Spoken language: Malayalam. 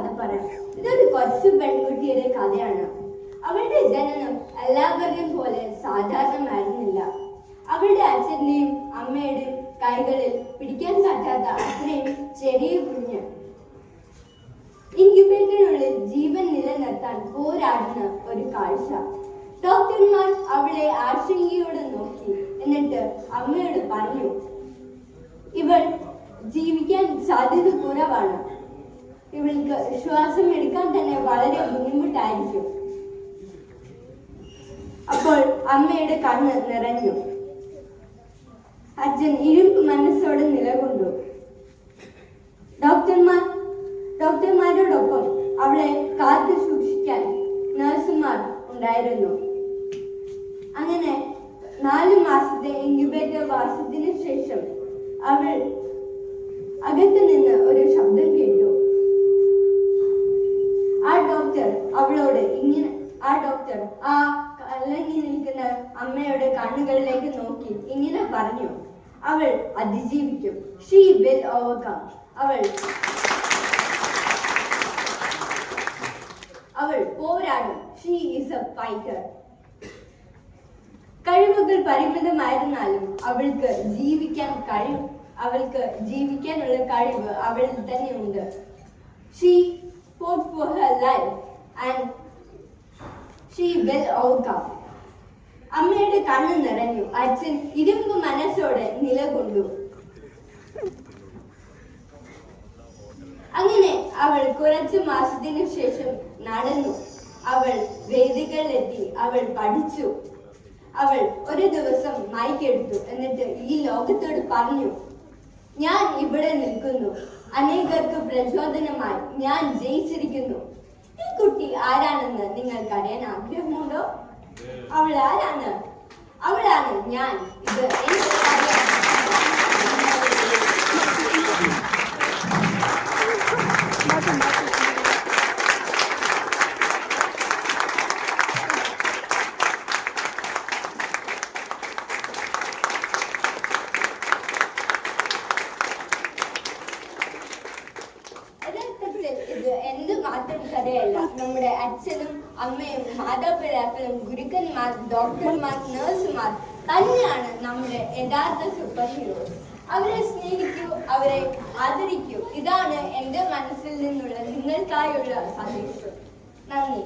കഥ പറയാം. ഇതൊരു കൊച്ചു പെൺകുട്ടിയുടെ കഥയാണ്. അവളുടെ ജനനം എല്ലാവരെയും പോലെ സാധാരണമായിരുന്നില്ല. അവളുടെ അച്ഛന്റെയും അമ്മയുടെയും കൈകളിൽ പിടിക്കാൻ പറ്റാത്ത അത്രയും ചെറിയ കുഞ്ഞ്. ഇൻക്യുബേറ്ററിനുള്ളിൽ ജീവൻ നിലനിർത്താൻ പോരാടുന്ന ഒരു കാഴ്ച. ഡോക്ടർമാർ അവളെ ആശങ്കയോടെ നോക്കി. എന്നിട്ട് അമ്മയോട് പറഞ്ഞു, ഇവൾ ജീവിക്കാൻ സാധ്യത കുറവാണ്. ഇവൾക്ക് ശ്വാസം എടുക്കാൻ തന്നെ വളരെ ബുദ്ധിമുട്ടായിരിക്കും. അപ്പോൾ അമ്മയുടെ കണ്ണ് നിറഞ്ഞു. അച്ഛൻ ഇരുമ്പ് മനസ്സോടെ നിലകൊണ്ടു. ഡോക്ടർമാരോടൊപ്പം അവളെ കാത്തു സൂക്ഷിക്കാൻ നഴ്സുമാർ ഉണ്ടായിരുന്നു. അങ്ങനെ 4 മാസത്തെ ഇൻക്യുബേറ്റർ വാസത്തിന് ശേഷം അവൾ അകത്ത് നിന്ന് ഒരു ശബ്ദം കേട്ടു. ആ ഡോക്ടർ ആ കലങ്ങി നിൽക്കുന്ന അമ്മയുടെ കണ്ണുകളിലേക്ക് നോക്കി ഇങ്ങനെ പറഞ്ഞു, അവൾ അതിജീവിക്കും. She will overcome. അവൾ പോരാടും. She is a fighter. കഴിവുകൾ പരിമിതമായിരുന്നാലും അവൾക്ക് ജീവിക്കാനുള്ള കഴിവ് അവളിൽ തന്നെ ഉണ്ട്. She fought for her life and she will overcome. അമ്മയുടെ കണ്ണ് നിറഞ്ഞു. അച്ഛൻ ഇരുമ്പ് മനസ്സോടെ നിലകൊണ്ടു. അങ്ങനെ അവൾ കുറച്ചു മാസത്തിനു ശേഷം നടന്നു. അവൾ വേദികളിലെത്തി. അവൾ പഠിച്ചു. അവൾ ഒരു ദിവസം മൈക്കെടുത്തു. എന്നിട്ട് ഈ ലോകത്തോട് പറഞ്ഞു, ഞാൻ ഇവിടെ നിൽക്കുന്നു. അനേകർക്ക് പ്രചോദനമായി ഞാൻ ജയിച്ചിരിക്കുന്നു. ഈ കുട്ടി ആരാണെന്ന് നിങ്ങൾക്ക് അറിയാൻ ആഗ്രഹമുണ്ടോ? അവൾ ആരാണ്? അവളാണ് ഞാൻ. ഇത് എന്ത് മാത്രം കഥയല്ല. നമ്മുടെ അച്ഛനും അമ്മയും മാതാപിതാക്കളും ഗുരുക്കന്മാർ, ഡോക്ടർമാർ, നഴ്സുമാർ തന്നെയാണ് നമ്മുടെ യഥാർത്ഥ സൂപ്പർ ഹീറോസ്. അവരെ സ്നേഹിക്കൂ, അവരെ ആദരിക്കൂ. ഇതാണ് എൻ്റെ മനസ്സിൽ നിന്നുള്ള നിങ്ങൾക്കായുള്ള സന്ദേശം. നന്ദി.